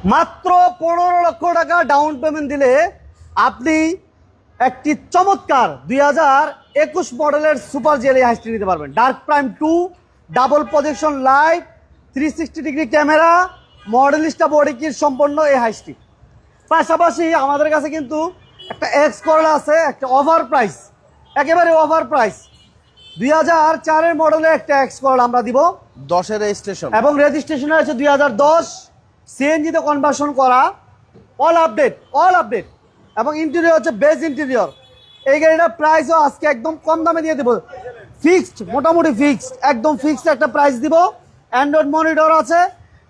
মাত্র 15 লক্ষ টাকা ডাউন পেমেন্ট দিলে আপনি একটি চমৎকার 2021 মডেলের সুপার জেলি হাইস্টি নিতে পারবেন। Dark prime 2, double projection light, 360 degree camera, Modellista body kit সম্পন্ন এই হাইস্টি। পাশাপাশি আমাদের কাছে কিন্তু একটা এক্স করলা আছে, একটা অফার প্রাইস, একেবারে অফার প্রাইস 2004 মডেলের একটা এক্স করলা আমরা দিব 10-এর রেজিস্ট্রেশন এবং রেজিস্ট্রেশন আছে 2010, সিএনজিতে কনভার্সন করা, অল আপডেট এবং ইন্টেরিয়র হচ্ছে বেজ ইন্টেরিয়র। এই গাড়িটার প্রাইসও আজকে একদম কম দামে দিয়ে দেবো, ফিক্সড, মোটামুটি ফিক্সড, একদম ফিক্সড একটা প্রাইস দিব। অ্যান্ড্রয়েড মনিটর আছে।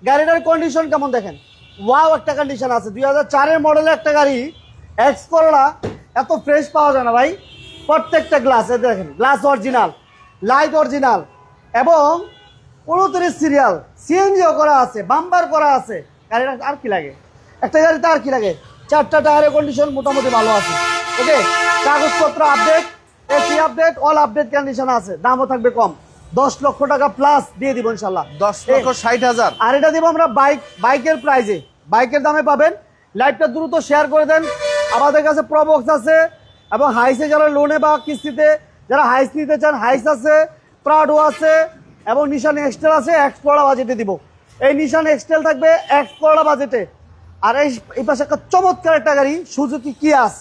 গাড়িটার কন্ডিশন কেমন দেখেন, ওয়াও একটা কন্ডিশন আছে। 2004 মডেলের একটা গাড়ি এক্স করলা এত ফ্রেশ পাওয়া যায় না ভাই। প্রত্যেকটা গ্লাস দেখেন, গ্লাস অরিজিনাল, লাইট অরিজিনাল এবং 29 সিরিয়াল, সিএনজিও করা আছে, বাম্পার করা আছে। গাড়িটা আর কি লাগে, একটা গাড়িতে আর কি লাগে। 4টা টায়ারের কন্ডিশন মোটামুটি ভালো আছে। ওকে, কাগজপত্র update, AC update, all update condition আছে। দামও থাকবে কম, 10 লক্ষ টাকা প্লাস দিয়ে দিব ইনশাল্লাহ। 10,60,000। আর এটা দিব আমরা বাইকের প্রাইজে, বাইকের দামে পাবেন। লাইভটা দ্রুত শেয়ার করে দেন। আমাদের কাছে প্রবক্স আছে এবং হাইসে যারা লোনে বা কিস্তিতে যারা হাইস নিতে চান, হাইস আছে, প্রাডো আছে এবং নিশান এক্সটেল আছে। এক্সপ্লোরা বাজেটে দিব, এই নিশান এক্সটেল থাকবে এক্সপ্লোরা বাজেটে। আর এই পাশে একটা চমৎকার একটা গাড়ি সুজুকি কিয়াস,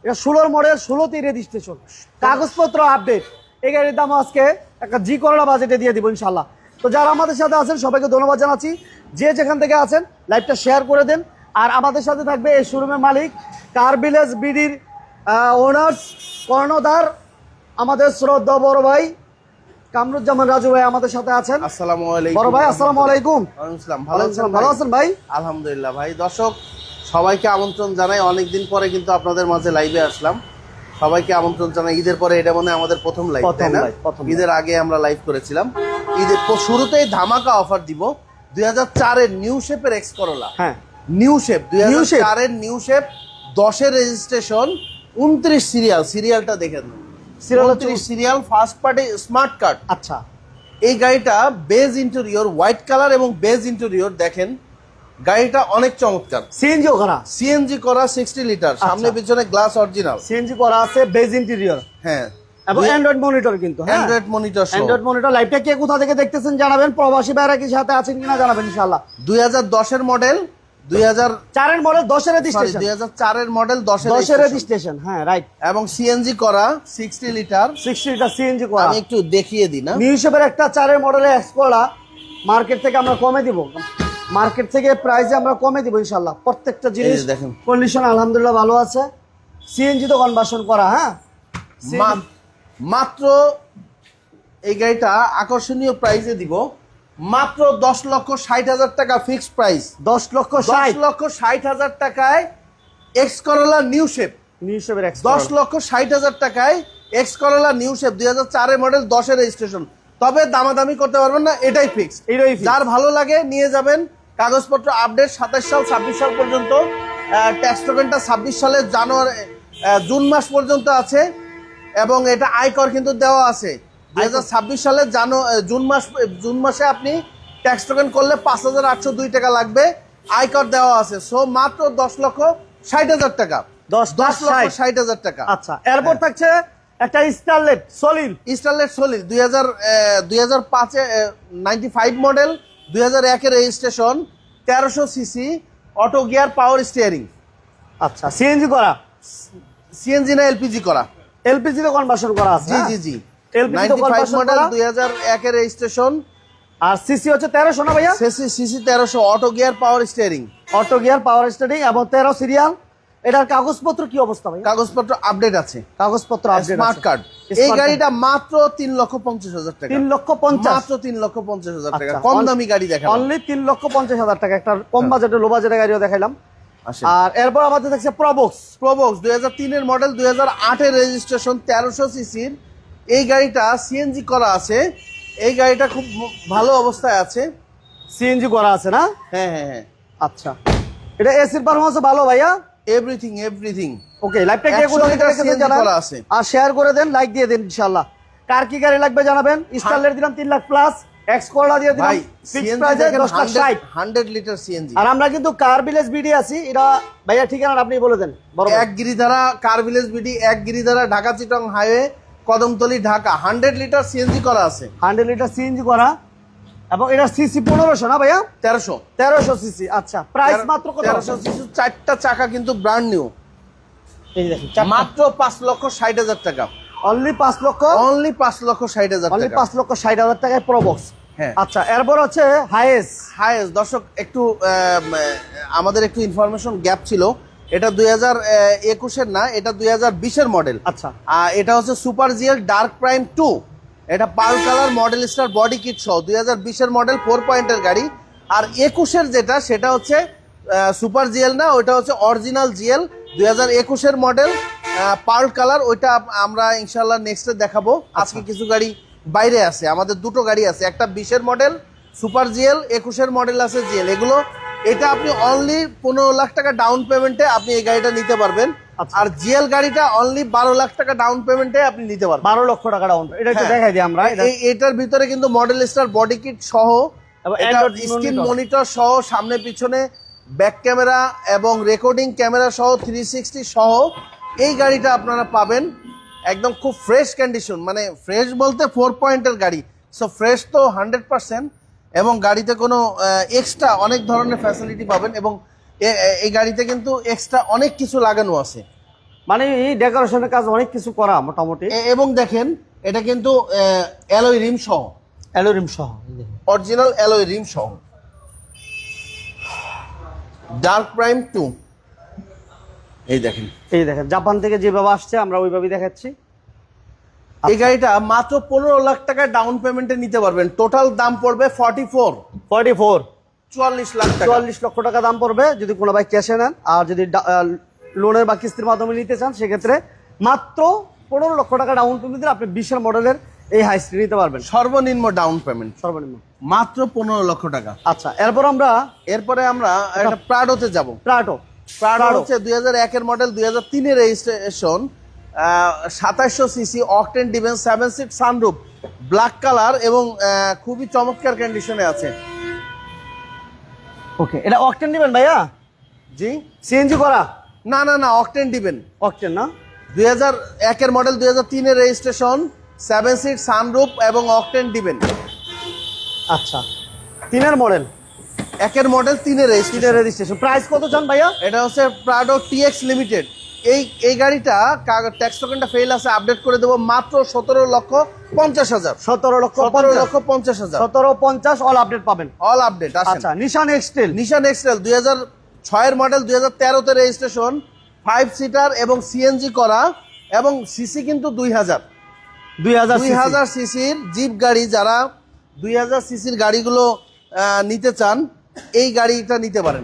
এটা 16 মডেল, 16তেই রেজিস্ট্রেশন, কাগজপত্র আপডেট। এই গাড়ির দাম আজকে একটা জি করোলা বাজেটে দিয়ে দিব ইনশাল্লাহ। তো যারা আমাদের সাথে আছেন সবাইকে ধন্যবাদ জানাচ্ছি। যে যেখান থেকে আছেন লাইভটা শেয়ার করে দেন। আর আমাদের সাথে থাকবে এই শোরুমের মালিক, কার ভিলেজ বিডির ওনার্স, কর্ণধার, আমাদের শ্রদ্ধা বড় ভাই কামরুজ্জামান রাজু ভাই আমাদের সাথে আছেন। আসসালামু আলাইকুম বড় ভাই, আসসালামু আলাইকুম। আসসালাম, ভালো আছেন ভাই? আলহামদুলিল্লাহ ভাই। দর্শক সবাইকে আমন্ত্রণ জানাই, অনেকদিন পরে কিন্তু আপনাদের মাঝে লাইভে আসলাম। সবাইকে আমন্ত্রণ জানাই। ঈদের পরে এটা মনে হয় আমাদের প্রথম লাইভ, তাই না? ঈদের আগে আমরা লাইভ করেছিলাম। ঈদের শুরুতেই ধামাকা অফার দিব 2004-এর নিউ শেপের এক্স করোলা। হ্যাঁ, নিউ শেপ 2004-এর নিউ শেপ, 10-এর রেজিস্ট্রেশন, 29 সিরিয়াল। সিরিয়ালটা দেখেন, 29 serial, first party smart card. আচ্ছা, এই গাড়িটা বেজ ইন্টেরিয়র, হোয়াইট কালার এবং বেজ ইন্টেরিয়র। দেখেন গাড়িটা অনেক চমৎকার। সিএনজি করা, সিএনজি করা, 60 লিটার, সামনে পিছনে গ্লাস অরিজিনাল, সিএনজি করা আছে, বেজ ইন্টেরিয়র। হ্যাঁ, এবং অ্যান্ড্রয়েড মনিটর কিন্তু, অ্যান্ড্রয়েড মনিটর, অ্যান্ড্রয়েড মনিটর। লাইভটা কে কোথা থেকে দেখতেছেন জানাবেন, প্রবাসী ভাইরা কি সাথে আছেন কিনা জানাবেন ইনশাআল্লাহ। 2010-এর মডেল, 2004-এর মডেল, 10-এর রেজিস্ট্রেশন, 2004-এর মডেল, 10-এর রেজিস্ট্রেশন। হ্যাঁ, রাইট। এবং সিএনজি করা, 60 লিটার, 60 লিটার সিএনজি করা। আমি একটু দেখিয়ে দিই না। নিউ শেপের একটা 4-এর মডেলের এক্সপ্লোরা মার্কেট থেকে আমরা কমে দিব, মার্কেট থেকে প্রাইসে আমরা কমে দিব ইনশাআল্লাহ। প্রত্যেকটা জিনিস দেখেন কন্ডিশন আলহামদুলিল্লাহ ভালো আছে। সিএনজি তো কনভার্সন করা। হ্যাঁ, মাত্র এই গাড়িটা আকর্ষণীয় প্রাইসে দিব মাত্র 10,60,000 টাকা ফিক্সড প্রাইস। 10,60,000 টাকায় X Corolla new shape, new শেপের 10,60,000 টাকায় এক্স করোলা নিউ শেপ, 2004-এর মডেল, 10-এর রেজিস্ট্রেশন। তবে দামাদামি করতে পারবেন না, এটাই ফিক্স। যার ভালো লাগে নিয়ে যাবেন। কাগজপত্র আপডেট 27 সাল 26 সাল পর্যন্ত, ট্যাক্স টোকেনটা 26 সালের জুন মাস পর্যন্ত আছে এবং এটা আয়কর কিন্তু দেওয়া আছে। 2026 সালের জুন মাসে আপনি ট্যাক্স টোকেন করলে 5,802 টাকা লাগবে, আয়কর দেওয়া আছে। সো মাত্র 10,60,000 টাকা, 10,60,000 টাকা। আচ্ছা, এরপর থাকছে একটা স্টারলেট সলিড, 2005-এ 95 মডেল, 2001-এর registration, 1300 CC, auto gear, power steering. আচ্ছা, সিএনজি করা, সিএনজি না এলপিজি করা? এলপিজি তে কনভার্সন করা আছে। জি। এলপিজি তে 95 মডেল, করা, 2001-এর রেজিস্ট্রেশন। আর সিসি হচ্ছে 1300 না ভাইয়া? CC 1300, auto gear, power steering, auto gear, power steering এবং 13 সিরিয়াল। এটার কাগজপত্র কি অবস্থা ভাই? কাগজপত্র আপডেট আছে, কাগজপত্র আপডেট, স্মার্ট কার্ড। এই গাড়িটা মাত্র 3,50,000 টাকা, 3,50,000, মাত্র 3,50,000 টাকা। কম দামি গাড়ি দেখালাম, অনলি 3,50,000 টাকা। একটা কম বাজেটে, লো বাজেটের গাড়িও দেখাইলাম। আর এরপর আমাদের দেখছে প্রবক্স 2003-এর মডেল, 2008-এর রেজিস্ট্রেশন, 1300 সিসির। এই গাড়িটা সিএনজি করা আছে। এই গাড়িটা খুব ভালো অবস্থায় আছে, সিএনজি করা আছে না? হ্যাঁ। আচ্ছা, এটা এসির পারফরম্যান্স ভালো ভাইয়া? এভরিথিং। ওকে, লাইভটা কে কোথা থেকে দেখতেছেন জানান আর শেয়ার করে দেন, লাইক দিয়ে দেন ইনশাআল্লাহ। কার কি গাড়ি লাগবে জানাবেন। স্টারলেট দিলাম 3 লাখ প্লাস, এক্স করলা দিয়ে দিলাম ভাই ফিক্স প্রাইসে 10,60 100 লিটার সিএনজি। আর আমরা কিন্তু কার ভিলেজ বিডি আছি, এটা ভাইয়া ঠিকানা আপনি বলে দেন। বড় এক গিরিধারা কার ভিলেজ বিডি, এক Giridhara Dhaka Chittagong highway, Kadamtali Dhaka. 100 litre CNG করা আছে, 100 লিটার সিএনজি করা, এবং এটা সিসি 1500 না ভাইয়া? 1300 সিসি। আচ্ছা, প্রাইস মাত্র কত? 1300 সিসি, চারটা চাকা কিন্তু ব্র্যান্ড নিউ, এই দেখেন মাত্র 5,60,000 টাকা। অনলি 5 লক্ষ, অনলি 5,60,000 অনলি টাকা। 5,60,000 টাকায় প্রো বক্স। হ্যাঁ। আচ্ছা, এরপর হচ্ছে হাইয়েস্ট। হাইয়েস্ট দর্শক একটু আমাদের একটু ইনফরমেশন গ্যাপ ছিল, এটা 2021-এর না, এটা 2020-এর মডেল। আচ্ছা, এটা হচ্ছে সুপার জিএল ডার্ক প্রাইম 2, এটা pearl colour model star body kit সহ 2020-এর মডেল, 4 পয়েন্টের গাড়ি। আর 21-এর যেটা সেটা হচ্ছে সুপার জিএল না, ওইটা হচ্ছে অরিজিনাল জিএল 2021-এর মডেল, পার্ল কালার। ওইটা আমরা ইনশাল্লাহ নেক্সটে দেখাবো। আজকে কিছু গাড়ি বাইরে আছে, আমাদের দুটো গাড়ি আছে, একটা 20-এর মডেল সুপার জিএল, 21-এর মডেল আছে জিএল। এগুলো এটা আপনি অনলি 15 লাখ টাকা ডাউন পেমেন্টে আপনি এই গাড়িটা নিতে পারবেন। আর জিএল গাড়িটা অনলি 12 লাখ টাকা ডাউন পেমেন্টে আপনি নিতে পারবেন। 12 লক্ষ টাকা ডাউন। এটা একটু দেখাই দিই আমরা। এটার ভিতরে কিন্তু মডেল স্টার বডি কিট সহ, স্ক্রিন মনিটর সহ, সামনে পিছনে ব্যাক ক্যামেরা এবং রেকর্ডিং ক্যামেরা সহ 360 সহ এই গাড়িটা আপনারা পাবেন। একদম খুব ফ্রেশ কন্ডিশন, মানে ফ্রেশ বলতে 4 পয়েন্টের গাড়ি, সো ফ্রেশ তো 100%। এবং গাড়িতে কোনো এক্সট্রা অনেক ধরনের ফ্যাসিলিটি পাবেন, এবং এই গাড়িতে কিন্তু এক্সট্রা অনেক কিছু লাগানো আছে, মানে এই ডেকোরেশনের কাজ অনেক কিছু করা মোটামুটি। এবং দেখেন এটা কিন্তু অ্যালয় রিম সহ, অ্যালোরিম সহ, অরিজিনাল অ্যালয় রিম সহ, ডার্ক প্রাইম 2। এই দেখেন, এই দেখেন জাপান থেকে যেভাবে আসছে আমরা ওইভাবেই দেখাচ্ছি। এই গাড়িটা মাত্র 15 লাখ টাকা ডাউন পেমেন্টে নিতে পারবেন। টোটাল দাম পড়বে 44 44 লাখ টাকা, 44 লক্ষ টাকা দাম পড়বে যদি কোনো ভাই ক্যাশে নেন। আর যদি লোনের বা কিস্তির মাধ্যমে নিতে চান সেক্ষেত্রে মাত্র 15 লক্ষ টাকা ডাউন পেমেন্ট দিলে আপনি 20-এর মডেলের এই হাইস্ট্রি নিতে পারবেন। সর্বনিম্ন ডাউন পেমেন্ট সর্বনিম্ন মাত্র 15 লক্ষ টাকা। আচ্ছা, এরপরে আমরা একটা প্রাডোতে যাব। প্রাডো হচ্ছে 2001-এর model, 2003-এর registration, 2700 CC, octane ডিভেন, 7 seat sunroof, black colour, এবং খুবই চমৎকার কন্ডিশনে আছে। ওকে, এটা অকটেন দিবেন ভাইয়া? জি, সিএনজি করা? না না না, অকটেন ডিভেন। অকটেন না, 2001-এর মডেল, 2003-এর রেজিস্ট্রেশন, 7 সিট সানরুফ এবং অকটেন ডিভেন। আচ্ছা, 3-এর মডেল, 1-এর মডেল, 3-এর রেজিস্ট্রেশন। প্রাইস কত চান ভাইয়া? এটা হচ্ছে প্রাডো টিএক্স লিমিটেড। এই গাড়িটা ট্যাক্স টোকেনটা ফেল আছে, আপডেট করে দেবো মাত্র 17,50,000। 17,50,000। 17,50 অল আপডেট পাবেন, অল আপডেট। আচ্ছা, নিশান এক্সটেল। 2006-এর মডেল, 2013-তে রেজিস্ট্রেশন, 5 সিটার এবং সিএনজি করা, এবং সিসি কিন্তু 2000 সিসির জিপ গাড়ি। যারা 2000 সিসির গাড়িগুলো নিতে চান এই গাড়িটা নিতে পারেন।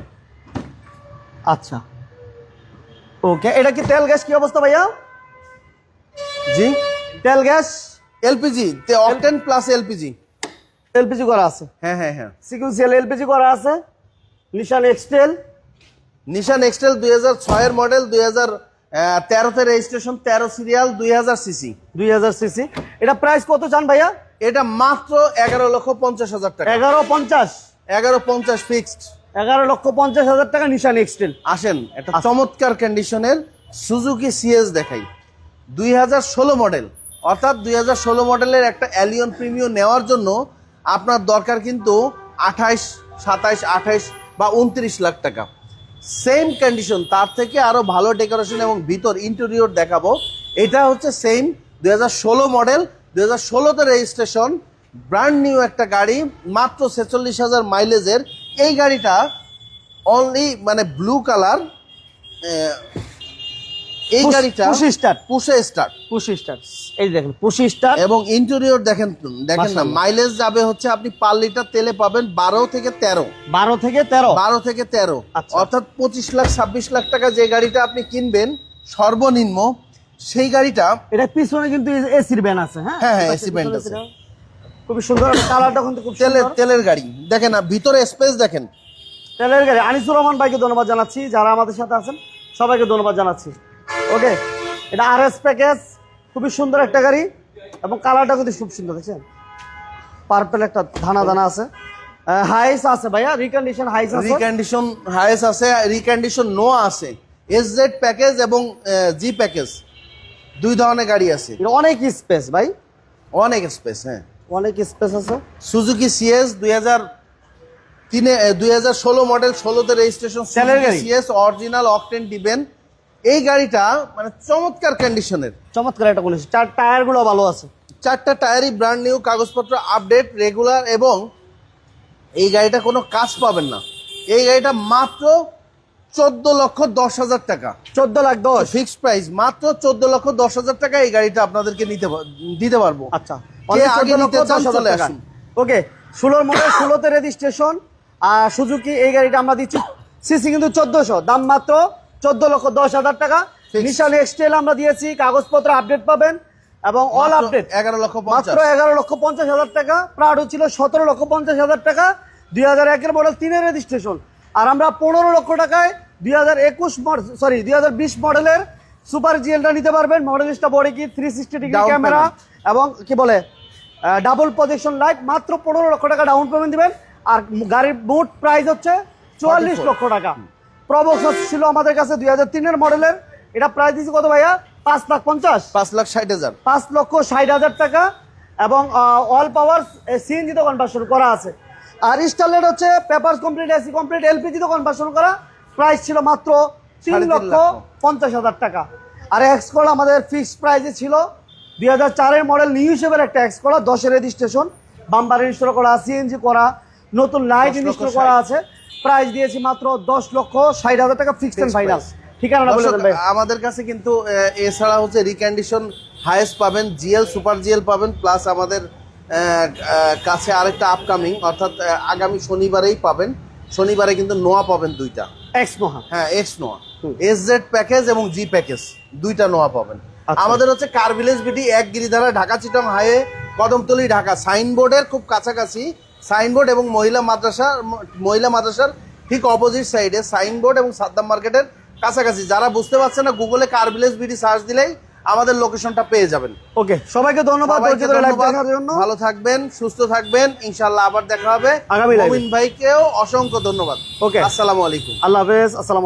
আচ্ছা, ওকে, এটা কি তেল গ্যাস কি অবস্থা ভাইয়া? জি, তেল gas, LPG, octane plus LPG. LPG করা আছে? হ্যাঁ হ্যাঁ হ্যাঁ, সিকিউরিয়াল এলপিজি করা আছে। নিশান এক্সটেল, 2006-এর মডেল, 2013-তে রেজিস্ট্রেশন, 13 সিরিয়াল, 2000 সিসি। 2000 সিসি। এটা প্রাইস কত চান ভাইয়া? এটা মাত্র 11,50,000 টাকা। 11,50? 11,50 ফিক্সড। 11,50,000 টাকা নিশান এক্সটেল। আসেন একটা চমৎকার কন্ডিশনের সুজুকি সিএস দেখাই, 2016 মডেল। অর্থাৎ 2016 মডেলের একটা অ্যালিয়ন প্রিমিয়াম নেওয়ার জন্য আপনার দরকার কিন্তু 28, 27, 28 বা 29 লাখ টাকা। সেম কন্ডিশন, তার থেকে আরো ভালো ডেকোরেশন এবং ভিতর ইন্টেরিয়র দেখাবো। এটা হচ্ছে সেম 2016 মডেল, 2016-তে রেজিস্ট্রেশন, ব্র্যান্ড নিউ একটা গাড়ি, মাত্র 46,000 মাইলেজের। এই গাড়িটা অনলি মানে ব্লু কালার। এই গাড়িটা পুশে স্টার্ট। এই দেখেন পুশি স্টার্ট, এবং ইন্টেরিয়র দেখেন না, মাইলেজ যাবে হচ্ছে আপনি পার লিটার তেলে পাবেন 12 থেকে 13। আচ্ছা। অর্থাৎ 25 লাখ 26 লাখ টাকা যে গাড়িটা আপনি কিনবেন সর্বনিম্ন, সেই গাড়িটা। এটা পিছনে কিন্তু এসির ভ্যান আছে। হ্যাঁ, এসি ভ্যান আছে, খুব সুন্দর। কালারটা কিন্তু খুব তেলের গাড়ি দেখেন না, ভিতরে স্পেস দেখেন, তেলের গাড়ি। আনিসুর রহমান ভাইকে ধন্যবাদ জানাচ্ছি, যারা আমাদের সাথে আছেন সবাইকে ধন্যবাদ জানাচ্ছি। ওকে, এটা আরএস প্যাকেজ, খুবই সুন্দর একটা গাড়ি, এবং কালারটা কিন্তু খুব সুন্দর, দেখছেন? পার্পল একটা দানা দানা আছে। হাইস আছে ভাইয়া, রিকন্ডিশন হাইস আছে, রিকন্ডিশন হাইস আছে, রিকন্ডিশন নো আছে, এসজেড প্যাকেজ এবং জি প্যাকেজ, দুই ধরনের গাড়ি আছে। এটা অনেক স্পেস ভাই, অনেক স্পেস, হ্যাঁ অনেক স্পেস আছে। সুজুকি সিএস 2016 মডেল, 16তে রেজিস্ট্রেশন, সেলের গাড়ি। সিএস অরিজিনাল অকটেন দিবেন। এই গাড়িটা মানে চমৎকার কন্ডিশনের, চমৎকার একটা বলেছি, চার টায়ার গুলো ভালো আছে, 4টা টায়ারই ব্র্যান্ড নিউ, কাগজপত্র আপডেট রেগুলার, এবং এই গাড়িটা কোনো কাজ পাবেন না। এই গাড়িটা মাত্র 14,10,000 টাকা, 14,10,000 ফিক্সড প্রাইস, মাত্র 14,10,000 টাকা এই গাড়িটা আপনাদেরকে দিতে পারবো। আচ্ছা, কে আগে নিতে চান চলে 14,10,000 আসুন। ওকে, 16 মডেল, 16তে রেজিস্ট্রেশন, আর সুজুকি এই গাড়িটা আমরা দিচ্ছি সিসি কিন্তু 1400, দাম মাত্র 14,10,000 টাকা। Fixed। নিশান এক্সটেল আমরা দিয়েছি, কাগজপত্র আপডেট পাবেন এবং অল মাত্র আপডেট 11,50,000 মাত্র 11,50,000 টাকা। প্রাডো ছিল 17,50,000 টাকা, 2001-এর মডেল, 3-এর রেজিস্ট্রেশন। আর আমরা 15 লক্ষ টাকায় 2020 মডেলের সুপার জিএলটা নিতে পারবেন। মডেলিস্টটা বডি কি 360 ডিগ্রি Down ক্যামেরা payment। এবং কি বলে ডাবল প্রজেকশন লাইট, মাত্র 15 লক্ষ টাকা ডাউন পেমেন্ট দিবেন। আর গাড়ির মোট প্রাইস হচ্ছে 44 লক্ষ টাকা। প্রবক্স ছিল আমাদের কাছে 2003-এর মডেলের, এটা প্রাইস দিচ্ছি কত ভাইয়া? 5,50,000, 5,60,000। 5,60,000 টাকা। এবং অল পাওয়ার সিএনজিতে কনভার্সন করা আছে। আর ইনস্টলেড হচ্ছে পেপারস কমপ্লিট, এসি কমপ্লিট, এলপিজিতে কনভার্সন করা, প্রাইস ছিল মাত্র 3,50,000 টাকা। আর এক্সকল আমাদের ফিক্সড প্রাইসে ছিল 2004-এর মডেল, নিউ শেপের একটা এক্সকল, 10-এর রেজিস্ট্রেশন, বাম্বার ইনস্টল করা, সিএনজি করা, নতুন লাইট 10,60,000 ইনস্টল করা আছে। প্রাইস দিয়েছি মাত্র 10,60,000 টাকা, ফিক্সড এন্ড ফাইনাল। ঠিকানাটা বলে দেন ভাই। আমাদের কাছে কিন্তু এছাড়া হচ্ছে রিকন্ডিশন হাইস্ট পাবেন, জিএল সুপার জিএল পাবেন, প্লাস আমাদের কাছে আরেকটা আপকামিং, অর্থাৎ আগামী শনিবারেই পাবেন। শনিবারে কিন্তু নোয়া পাবেন দুইটা, এক্স মহা, হ্যাঁ এক্স নোয়া, এসজেড প্যাকেজ এবং জি প্যাকেজ, দুইটা নোয়া পাবেন। আচ্ছা। আমাদের হচ্ছে car village BD, 1 Giridhara, Dhaka Chittagong highway, Kadamtali Dhaka, সাইনবোর্ডের খুব কাছাকাছি। সাইনবোর্ড এবং মহিলা মাদ্রাসার ঠিক অপোজিট সাইডে সাইনবোর্ড এবং সাদ্দাম মার্কেটের কাছাকাছি। যারা বুঝতে পারছেন না, গুগলে কার ভিলেজ বিডি সার্চ দিলেই আমাদের লোকেশনটা পেয়ে যাবেন। ওকে, সবাইকে ধন্যবাদ সবাইকে ধৈর্য ধরে লাইভ ধন্যবাদ। দেখার জন্য। ভালো থাকবেন, সুস্থ থাকবেন, ইনশাআল্লাহ আবার দেখা হবে। আগামী live এ। মুমিন ভাইকেও অসংখ্য ধন্যবাদ। ওকে, আসসালামু আলাইকুম। আল্লাহ হাফেজ, আসসালামু আলাইকুম।